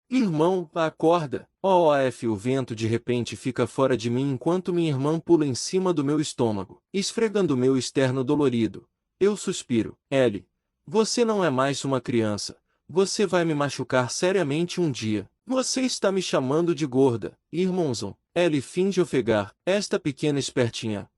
Irmão, acorda. O vento de repente fica fora de mim enquanto minha irmã pula em cima do meu estômago, esfregando meu externo dolorido. Eu suspiro. Ellie, você não é mais uma criança. Você vai me machucar seriamente um dia. Você está me chamando de gorda, irmãozão. Ellie finge ofegar. Esta pequena espertinha.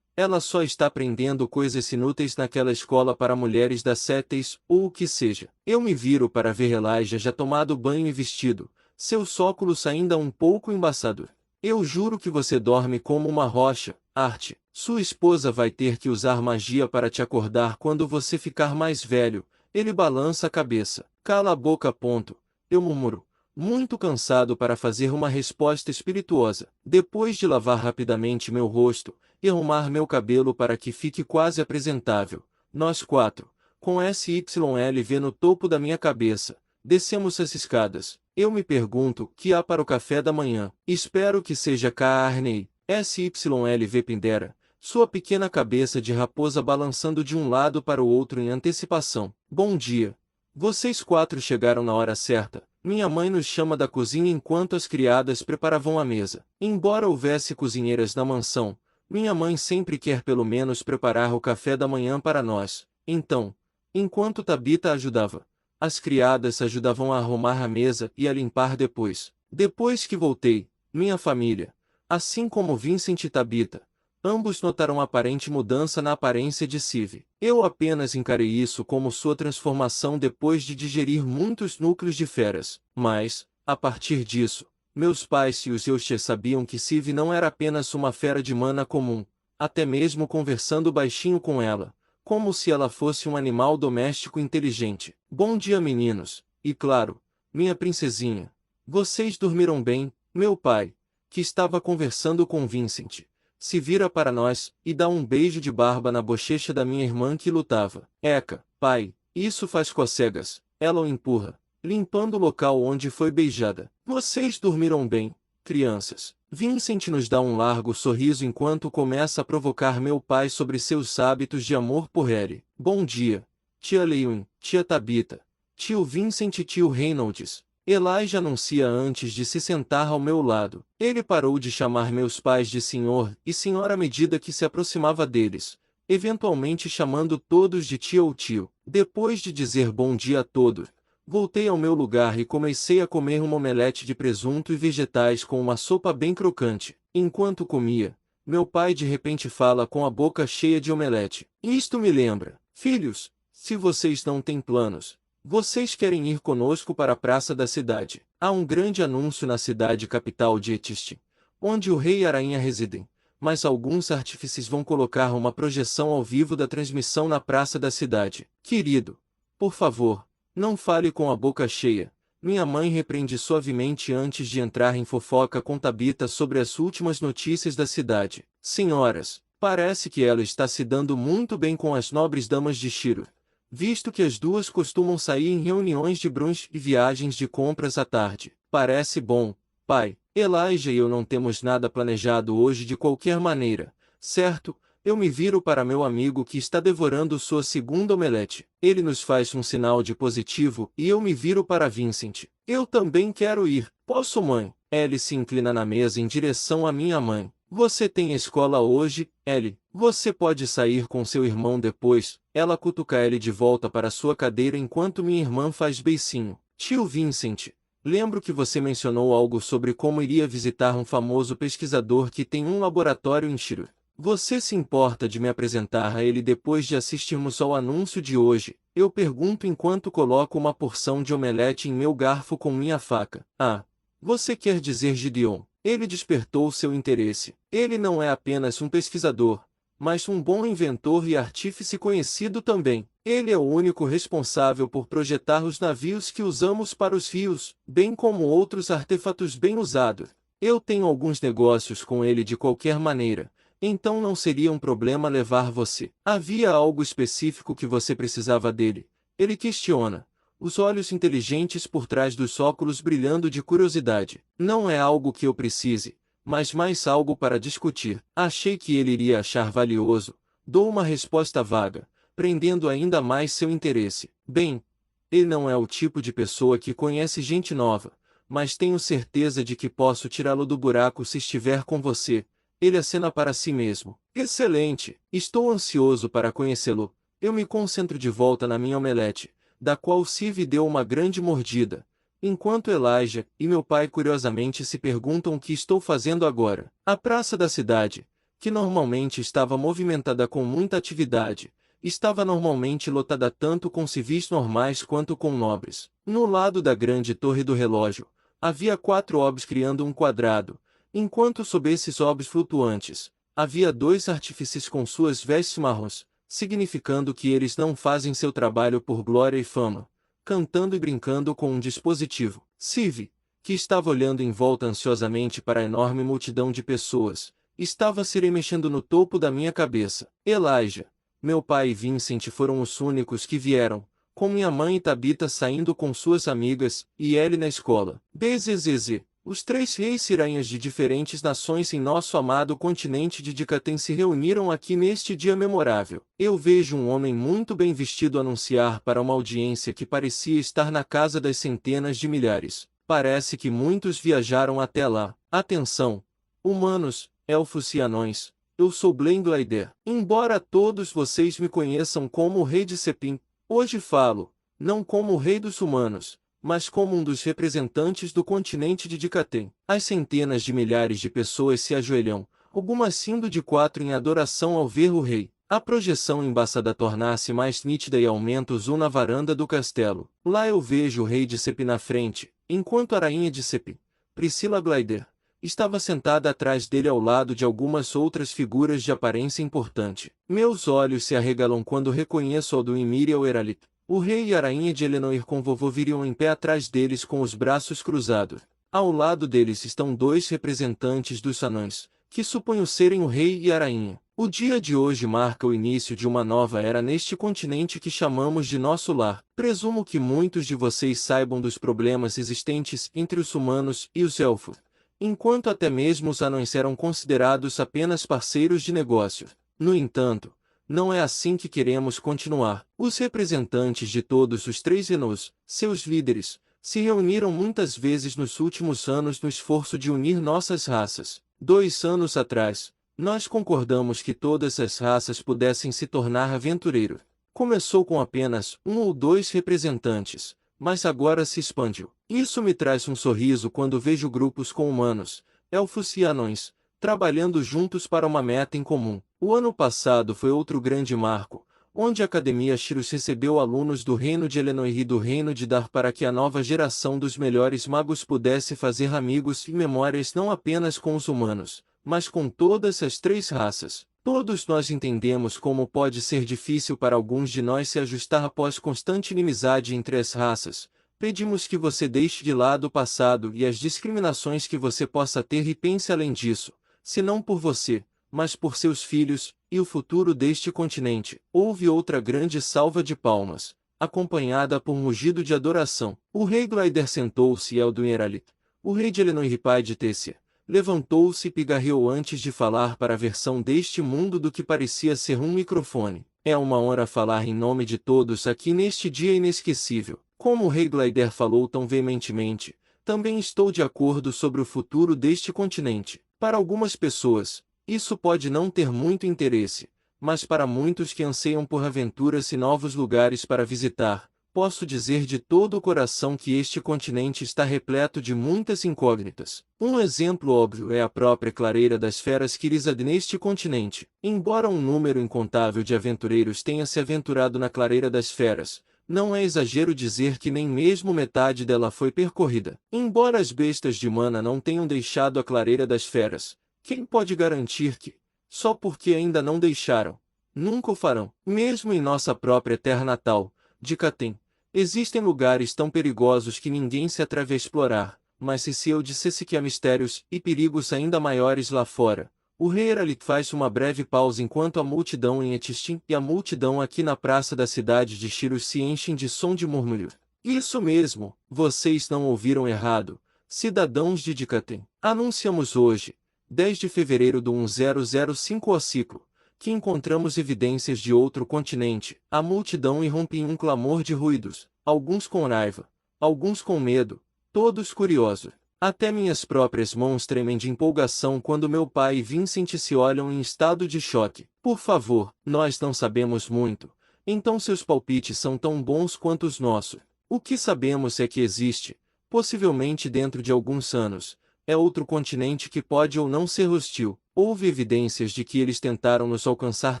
Ela só está aprendendo coisas inúteis naquela escola para mulheres da Séteis, ou o que seja. Eu me viro para ver Elijah já tomado banho e vestido, seus óculos ainda um pouco embaçados. Eu juro que você dorme como uma rocha, Art. Sua esposa vai ter que usar magia para te acordar quando você ficar mais velho. Ele balança a cabeça. Cala a boca, ponto. Eu murmuro, muito cansado para fazer uma resposta espirituosa. Depois de lavar rapidamente meu rosto, e arrumar meu cabelo para que fique quase apresentável, nós quatro, com SYLV no topo da minha cabeça, descemos as escadas. Eu me pergunto, que há para o café da manhã? Espero que seja carne. SYLV Pindera, sua pequena cabeça de raposa balançando de um lado para o outro em antecipação. Bom dia. Vocês quatro chegaram na hora certa. Minha mãe nos chama da cozinha enquanto as criadas preparavam a mesa. Embora houvesse cozinheiras na mansão, minha mãe sempre quer pelo menos preparar o café da manhã para nós. Então, enquanto Tabita ajudava, as criadas ajudavam a arrumar a mesa e a limpar depois. Depois que voltei, minha família, assim como Vincent e Tabita, ambos notaram aparente mudança na aparência de Sive. Eu apenas encarei isso como sua transformação depois de digerir muitos núcleos de feras. Mas, a partir disso, meus pais e os Yoshi sabiam que Sive não era apenas uma fera de mana comum, até mesmo conversando baixinho com ela, como se ela fosse um animal doméstico inteligente. Bom dia, meninos, e claro, minha princesinha. Vocês dormiram bem? Meu pai, que estava conversando com Vincent, se vira para nós e dá um beijo de barba na bochecha da minha irmã que lutava. Eca, pai, isso faz cocegas. Ela o empurra, limpando o local onde foi beijada. Vocês dormiram bem, crianças? Vincent nos dá um largo sorriso enquanto começa a provocar meu pai sobre seus hábitos de amor por Harry. Bom dia, tia Lewin, tia Tabita, tio Vincent e tio Reynolds. Elijah anuncia antes de se sentar ao meu lado. Ele parou de chamar meus pais de senhor e senhora à medida que se aproximava deles, eventualmente chamando todos de tia ou tio. Depois de dizer bom dia a todos, voltei ao meu lugar e comecei a comer um omelete de presunto e vegetais com uma sopa bem crocante. Enquanto comia, meu pai de repente fala com a boca cheia de omelete. Isto me lembra, filhos, se vocês não têm planos, vocês querem ir conosco para a praça da cidade. Há um grande anúncio na cidade capital de Etiste, onde o rei e a rainha residem, mas alguns artífices vão colocar uma projeção ao vivo da transmissão na praça da cidade. Querido, por favor, não fale com a boca cheia. Minha mãe repreende suavemente antes de entrar em fofoca com Tabita sobre as últimas notícias da cidade. Senhoras, parece que ela está se dando muito bem com as nobres damas de Shiro, visto que as duas costumam sair em reuniões de brunch e viagens de compras à tarde. Parece bom, pai. Elijah e eu não temos nada planejado hoje de qualquer maneira, certo? Eu me viro para meu amigo que está devorando sua segunda omelete. Ele nos faz um sinal de positivo e eu me viro para Vincent. Eu também quero ir. Posso, mãe? Ellie se inclina na mesa em direção à minha mãe. Você tem escola hoje, Ellie. Você pode sair com seu irmão depois. Ela cutuca Ellie de volta para sua cadeira enquanto minha irmã faz beicinho. Tio Vincent, lembro que você mencionou algo sobre como iria visitar um famoso pesquisador que tem um laboratório em Shiro. Você se importa de me apresentar a ele depois de assistirmos ao anúncio de hoje? Eu pergunto enquanto coloco uma porção de omelete em meu garfo com minha faca. Ah, você quer dizer Gideon? Ele despertou seu interesse. Ele não é apenas um pesquisador, mas um bom inventor e artífice conhecido também. Ele é o único responsável por projetar os navios que usamos para os rios, bem como outros artefatos bem usados. Eu tenho alguns negócios com ele de qualquer maneira, então não seria um problema levar você. Havia algo específico que você precisava dele? Ele questiona, os olhos inteligentes por trás dos óculos brilhando de curiosidade. Não é algo que eu precise, mas mais algo para discutir. Achei que ele iria achar valioso. Dou uma resposta vaga, prendendo ainda mais seu interesse. Bem, ele não é o tipo de pessoa que conhece gente nova, mas tenho certeza de que posso tirá-lo do buraco se estiver com você. Ele acena para si mesmo. Excelente! Estou ansioso para conhecê-lo. Eu me concentro de volta na minha omelete, da qual Siv deu uma grande mordida, enquanto Elijah e meu pai curiosamente se perguntam o que estou fazendo agora. A praça da cidade, que normalmente estava movimentada com muita atividade, estava normalmente lotada tanto com civis normais quanto com nobres. No lado da grande torre do relógio, havia 4 orbes criando um quadrado, enquanto sob esses orbes flutuantes, havia 2 artífices com suas vestes marrons, significando que eles não fazem seu trabalho por glória e fama, cantando e brincando com um dispositivo. Siv, que estava olhando em volta ansiosamente para a enorme multidão de pessoas, estava se remexendo no topo da minha cabeça. Elijah, meu pai e Vincent foram os únicos que vieram, com minha mãe e Tabitha saindo com suas amigas, e Ellie na escola. BZZZ. Os 3 reis siranhas de diferentes nações em nosso amado continente de Dicatem se reuniram aqui neste dia memorável. Eu vejo um homem muito bem vestido anunciar para uma audiência que parecia estar na casa das centenas de milhares. Parece que muitos viajaram até lá. Atenção! Humanos, elfos e anões. Eu sou Blaine Glider. Embora todos vocês me conheçam como o Rei de Sepim, hoje falo, não como o Rei dos Humanos, mas como um dos representantes do continente de Dicatem. As centenas de milhares de pessoas se ajoelham, algumas indo de 4 em adoração ao ver o rei. A projeção embaçada torna-se mais nítida e aumenta o zoom na varanda do castelo. Lá eu vejo o rei de Sepim na frente, enquanto a rainha de Sepim, Priscila Glider, estava sentada atrás dele ao lado de algumas outras figuras de aparência importante. Meus olhos se arregalam quando reconheço Alduin e Eralit. O rei e a rainha de Elenoir com vovô viriam em pé atrás deles com os braços cruzados. Ao lado deles estão 2 representantes dos anões, que suponho serem o rei e a rainha. O dia de hoje marca o início de uma nova era neste continente que chamamos de nosso lar. Presumo que muitos de vocês saibam dos problemas existentes entre os humanos e os elfos, enquanto até mesmo os anões eram considerados apenas parceiros de negócio. No entanto, não é assim que queremos continuar. Os representantes de todos os 3 reinos, seus líderes, se reuniram muitas vezes nos últimos anos no esforço de unir nossas raças. 2 anos atrás, nós concordamos que todas as raças pudessem se tornar aventureiros. Começou com apenas 1 ou 2 representantes, mas agora se expandiu. Isso me traz um sorriso quando vejo grupos com humanos, elfos e anões, trabalhando juntos para uma meta em comum. O ano passado foi outro grande marco, onde a Academia Shirus recebeu alunos do Reino de Elenoir e do Reino de Dar para que a nova geração dos melhores magos pudesse fazer amigos e memórias não apenas com os humanos, mas com todas as 3 raças. Todos nós entendemos como pode ser difícil para alguns de nós se ajustar após constante inimizade entre as raças. Pedimos que você deixe de lado o passado e as discriminações que você possa ter e pense além disso, se não por você, mas por seus filhos, e o futuro deste continente. Houve outra grande salva de palmas, acompanhada por um mugido de adoração. O rei Glider sentou-se e Alduin Eralit, o rei de Elenoir e pai de Tessia, levantou-se e pigarreou antes de falar para a versão deste mundo do que parecia ser um microfone. É uma honra falar em nome de todos aqui neste dia inesquecível. Como o rei Glider falou tão veementemente, também estou de acordo sobre o futuro deste continente. Para algumas pessoas, isso pode não ter muito interesse, mas para muitos que anseiam por aventuras e novos lugares para visitar, posso dizer de todo o coração que este continente está repleto de muitas incógnitas. Um exemplo óbvio é a própria clareira das feras que reside neste continente. Embora um número incontável de aventureiros tenha se aventurado na clareira das feras, não é exagero dizer que nem mesmo metade dela foi percorrida. Embora as bestas de mana não tenham deixado a clareira das feras, quem pode garantir que, só porque ainda não deixaram, nunca o farão? Mesmo em nossa própria terra natal, Dicatem, existem lugares tão perigosos que ninguém se atreve a explorar, mas e se eu dissesse que há mistérios e perigos ainda maiores lá fora? O rei Eralit faz uma breve pausa enquanto a multidão em Etistim e a multidão aqui na praça da cidade de Shirus se enchem de som de murmúrio. Isso mesmo, vocês não ouviram errado, cidadãos de Dicatem. Anunciamos hoje, 10 de fevereiro do 1005 ao ciclo, que encontramos evidências de outro continente. A multidão irrompe em um clamor de ruídos, alguns com raiva, alguns com medo, todos curiosos. Até minhas próprias mãos tremem de empolgação quando meu pai e Vincent se olham em estado de choque. Por favor, nós não sabemos muito. Então seus palpites são tão bons quanto os nossos. O que sabemos é que existe, possivelmente dentro de alguns anos, é outro continente que pode ou não ser hostil. Houve evidências de que eles tentaram nos alcançar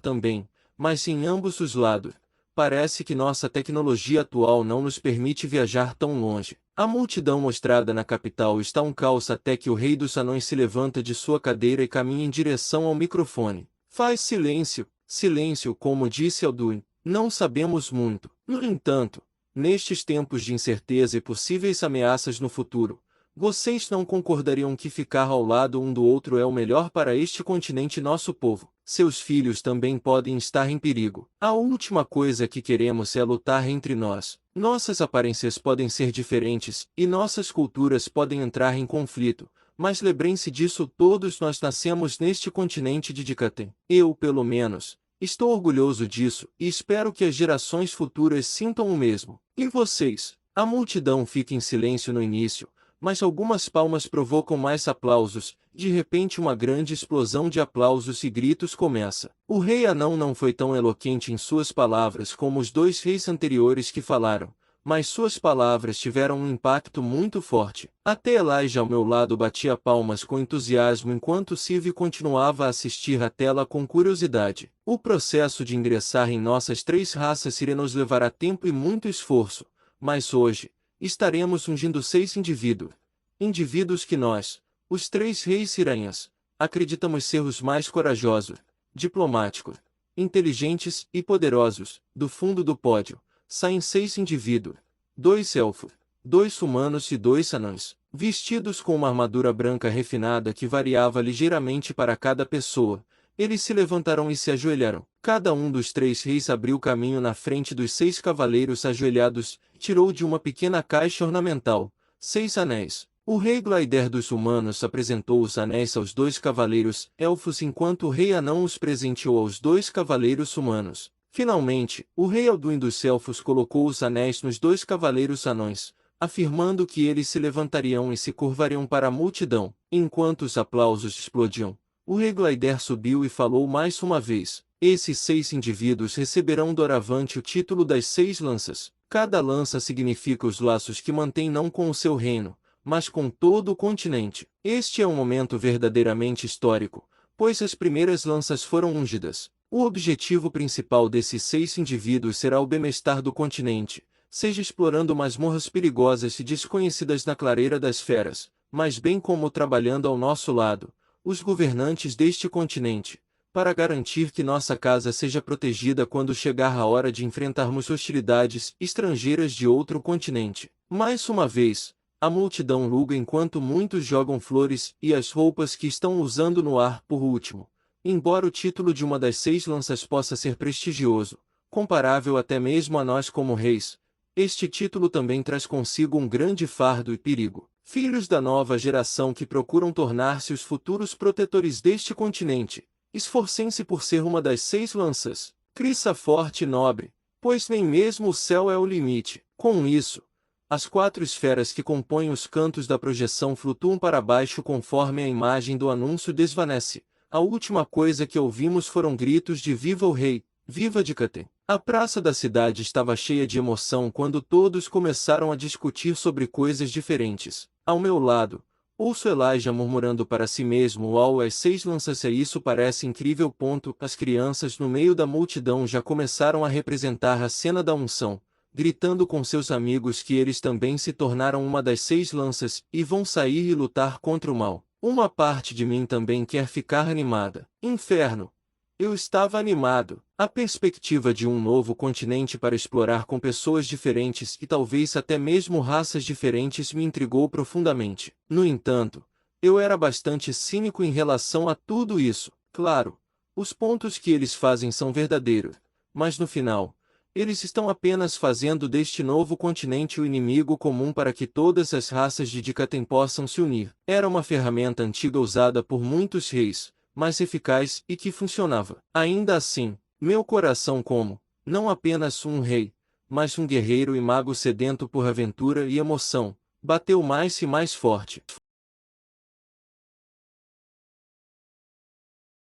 também, mas em ambos os lados. Parece que nossa tecnologia atual não nos permite viajar tão longe. A multidão mostrada na capital está um caos até que o rei dos anões se levanta de sua cadeira e caminha em direção ao microfone. Faz silêncio, silêncio, como disse Alduin. Não sabemos muito. No entanto, nestes tempos de incerteza e possíveis ameaças no futuro, vocês não concordariam que ficar ao lado um do outro é o melhor para este continente e nosso povo? Seus filhos também podem estar em perigo. A última coisa que queremos é lutar entre nós. Nossas aparências podem ser diferentes, e nossas culturas podem entrar em conflito, mas lembrem-se disso, todos nós nascemos neste continente de Dikaten. Eu, pelo menos, estou orgulhoso disso, e espero que as gerações futuras sintam o mesmo. E vocês? A multidão fica em silêncio no início, mas algumas palmas provocam mais aplausos. De repente uma grande explosão de aplausos e gritos começa. O rei anão não foi tão eloquente em suas palavras como os dois reis anteriores que falaram, mas suas palavras tiveram um impacto muito forte. Até Elijah ao meu lado batia palmas com entusiasmo enquanto Sylvie continuava a assistir à tela com curiosidade. O processo de ingressar em nossas três raças nos levará tempo e muito esforço, mas hoje estaremos ungindo 6 indivíduos. Indivíduos que nós, os 3 reis Iranhas, acreditamos ser os mais corajosos, diplomáticos, inteligentes e poderosos. Do fundo do pódio, saem 6 indivíduos, 2 elfos, 2 humanos e 2 anãos, vestidos com uma armadura branca refinada que variava ligeiramente para cada pessoa. Eles se levantaram e se ajoelharam. Cada um dos 3 reis abriu caminho na frente dos 6 cavaleiros ajoelhados, tirou de uma pequena caixa ornamental 6 anéis. O rei Glider dos humanos apresentou os anéis aos 2 cavaleiros elfos enquanto o rei anão os presenteou aos 2 cavaleiros humanos. Finalmente, o rei Alduin dos elfos colocou os anéis nos 2 cavaleiros anões, afirmando que eles se levantariam e se curvariam para a multidão. Enquanto os aplausos explodiam, o rei Glider subiu e falou mais uma vez. Esses 6 indivíduos receberão doravante o título das 6 lanças. Cada lança significa os laços que mantém não com o seu reino, mas com todo o continente. Este é um momento verdadeiramente histórico, pois as primeiras lanças foram ungidas. O objetivo principal desses 6 indivíduos será o bem-estar do continente, seja explorando masmorras perigosas e desconhecidas na clareira das feras, mas bem como trabalhando ao nosso lado, os governantes deste continente, para garantir que nossa casa seja protegida quando chegar a hora de enfrentarmos hostilidades estrangeiras de outro continente. Mais uma vez, a multidão ruga enquanto muitos jogam flores e as roupas que estão usando no ar por último. Embora o título de uma das 6 lanças possa ser prestigioso, comparável até mesmo a nós como reis, este título também traz consigo um grande fardo e perigo. Filhos da nova geração que procuram tornar-se os futuros protetores deste continente, esforcem-se por ser uma das 6 lanças. Cresça forte e nobre, pois nem mesmo o céu é o limite. Com isso, as 4 esferas que compõem os cantos da projeção flutuam para baixo conforme a imagem do anúncio desvanece. A última coisa que ouvimos foram gritos de "Viva o Rei! Viva Dikaten!". A praça da cidade estava cheia de emoção quando todos começaram a discutir sobre coisas diferentes. Ao meu lado, ouço Elijah murmurando para si mesmo: "Uau, as 6 lanças, isso parece incrível." As crianças no meio da multidão já começaram a representar a cena da unção, gritando com seus amigos que eles também se tornaram uma das 6 lanças e vão sair e lutar contra o mal. Uma parte de mim também quer ficar animada. Inferno! Eu estava animado. A perspectiva de um novo continente para explorar com pessoas diferentes e talvez até mesmo raças diferentes me intrigou profundamente. No entanto, eu era bastante cínico em relação a tudo isso. Claro, os pontos que eles fazem são verdadeiros, mas no final, eles estão apenas fazendo deste novo continente o inimigo comum para que todas as raças de Dikaten possam se unir. Era uma ferramenta antiga usada por muitos reis, mas eficaz e que funcionava. Ainda assim, meu coração como, não apenas um rei, mas um guerreiro e mago sedento por aventura e emoção, Bateu mais e mais forte.